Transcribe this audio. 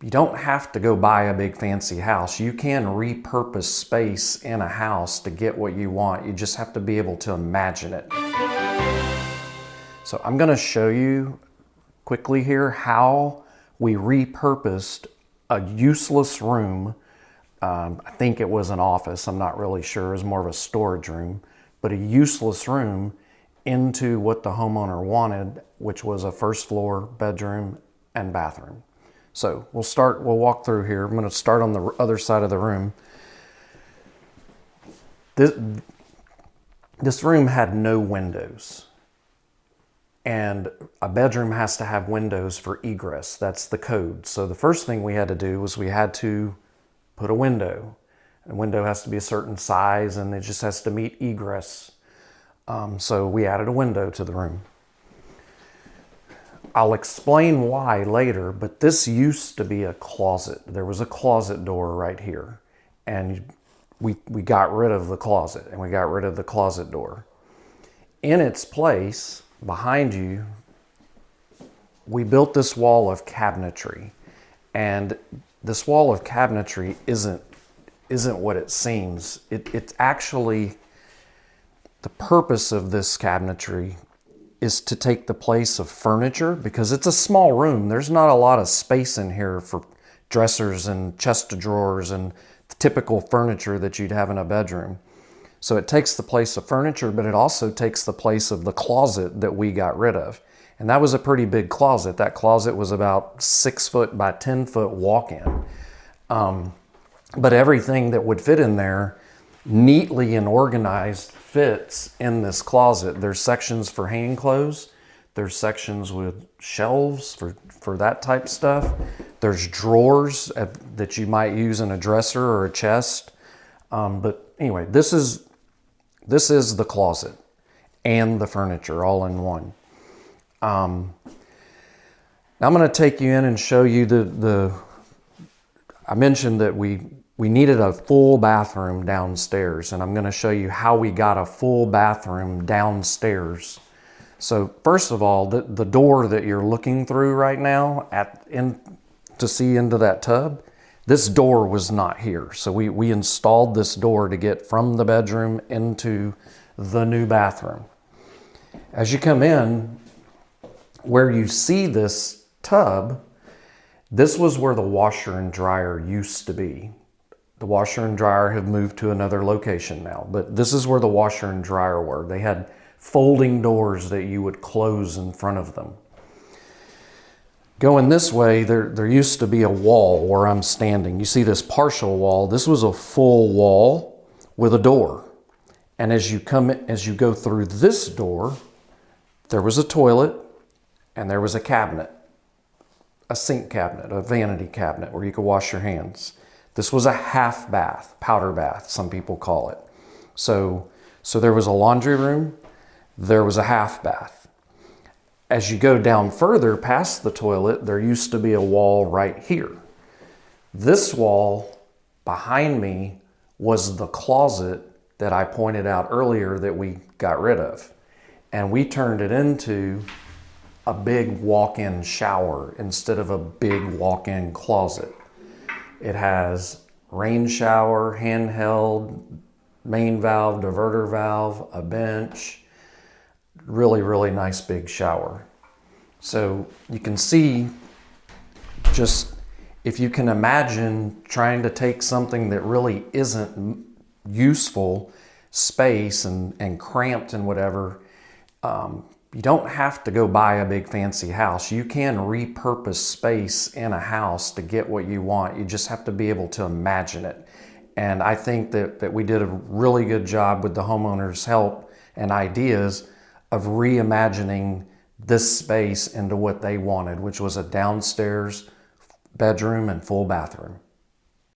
you don't have to go buy a big fancy house. You can repurpose space in a house to get what you want. You just have to be able to imagine it. So I'm going to show you quickly here how we repurposed a useless room. I think it was an office. I'm not really sure. It was more of a storage room, but a useless room into what the homeowner wanted, which was a first floor bedroom and bathroom. So we'll walk through here. I'm going to start on the other side of the room. This room had no windows. And a bedroom has to have windows for egress. That's the code. So the first thing we had to do was we had to put a window. A window has to be a certain size and it just has to meet egress. So we added a window to the room. I'll explain why later, but this used to be a closet. There was a closet door right here, and we got rid of the closet, and we got rid of the closet door. In its place, behind you, we built this wall of cabinetry, and this wall of cabinetry isn't what it seems. It's actually, the purpose of this cabinetry is to take the place of furniture, because it's a small room. There's not a lot of space in here for dressers and chest of drawers and typical furniture that you'd have in a bedroom. So it takes the place of furniture, but it also takes the place of the closet that we got rid of. And that was a pretty big closet. That closet was about 6 foot by 10 foot walk-in. But everything that would fit in there neatly and organized fits in this closet. There's sections for hanging clothes. There's sections with shelves for that type stuff. There's drawers that you might use in a dresser or a chest. But anyway, this is the closet and the furniture all in one. Now I'm going to take you in and show you I mentioned that we needed a full bathroom downstairs, and I'm going to show you how we got a full bathroom downstairs. So first of all, the door that you're looking through right now to see into that tub, this door was not here. So we installed this door to get from the bedroom into the new bathroom. As you come in, where you see this tub, this was where the washer and dryer used to be. The washer and dryer have moved to another location now, but this is where the washer and dryer were. They had folding doors that you would close in front of them. Going this way, there used to be a wall where I'm standing. You see this partial wall. This was a full wall with a door. And as you go through this door, there was a toilet and there was a cabinet, a sink cabinet, a vanity cabinet where you could wash your hands. This was a half bath, powder bath, some people call it. So there was a laundry room, there was a half bath. As you go down further past the toilet, there used to be a wall right here. This wall behind me was the closet that I pointed out earlier that we got rid of. And we turned it into a big walk-in shower instead of a big walk-in closet. It has rain shower, handheld, main valve, diverter valve, a bench, really, really nice big shower. So you can see, just if you can imagine trying to take something that really isn't useful space and cramped and whatever, you don't have to go buy a big fancy house. You can repurpose space in a house to get what you want. You just have to be able to imagine it. And I think that we did a really good job with the homeowners' help and ideas of reimagining this space into what they wanted, which was a downstairs bedroom and full bathroom.